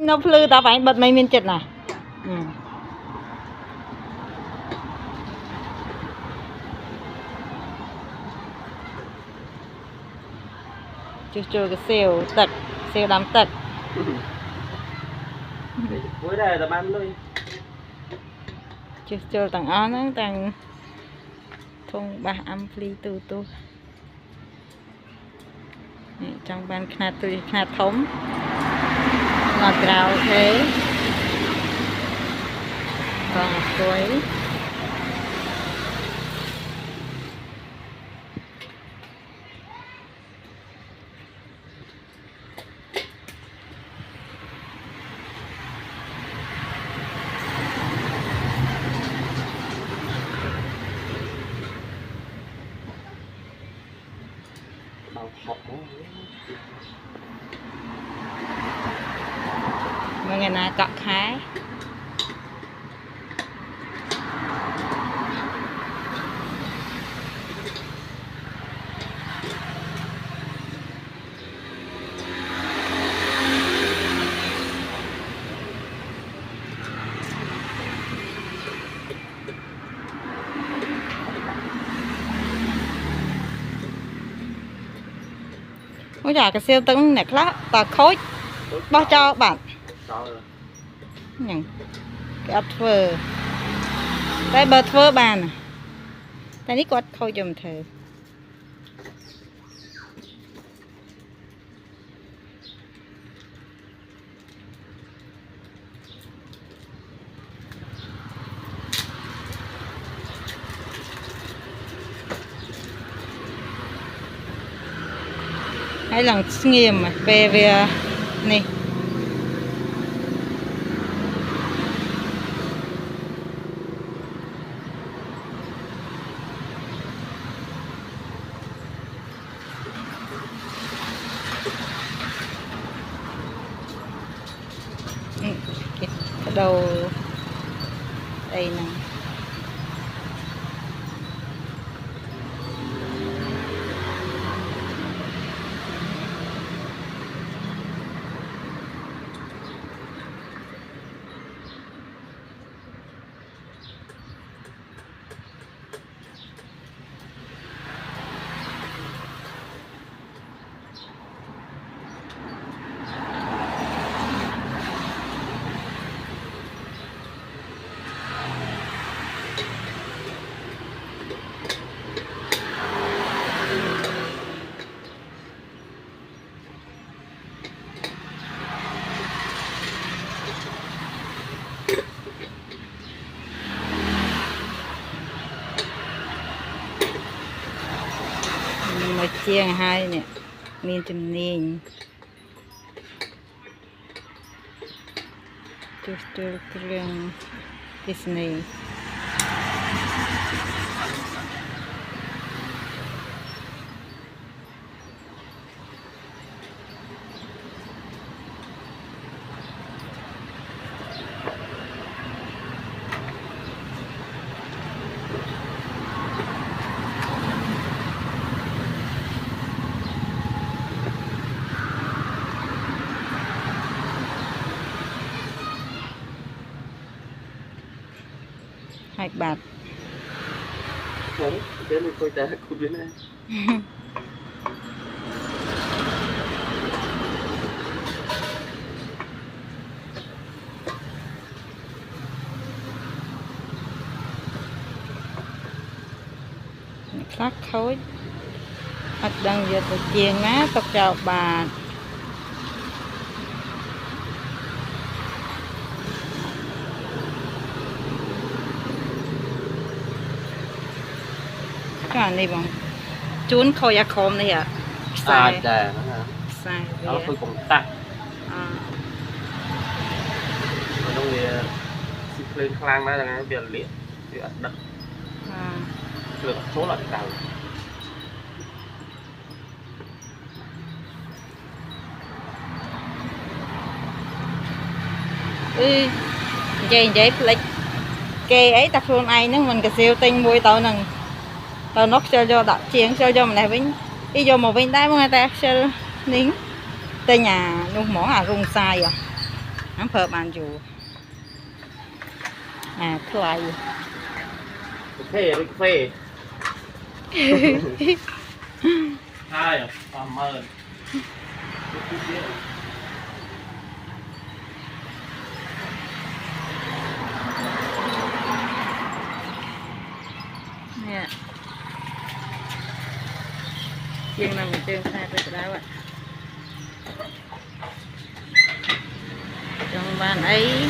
nó lư tao phải bật mày miên chật này. Chưa cái siêu đám tật. Cuối đây là bán luôn. Chưa tầng ó nó tầng thùng ba ampli tu trong ban khát thống ngọt rào thế còn cuối mọi người nào cọ khá ôi chà cái siêu tưng nè lá tà khối bao cho bạn cái ớt phơ cái bờ phơ bàn cái ní quạt khôi dùm thử hay lần nghiêm mà về này cái đầu đây nè mà chiên hai nè miên chùm niên chưa cái lương Disney hai bạc Thế mình coi ta cũng biết này. phát khối bắt đang giờ từ chiên má tao chào bà cái này bằng chún khôi ya khom này à Sai nó sai nó tôi cũng tặng trong thì lên khang đó là cái việc liệt việc đất được số là cao vậy lấy kê ấy tập luôn ai nữa mình cái siêu tinh mùi tàu nằng tàu nó cho đặt chiến cho mình này với đi vô một bên tay người ta cho nín tới nhà luôn mỏ rung sai à nó phở bàn dù à thay phê hai à cảm ơn nè chương này mình chương sai tới đó ạ trong bàn ấy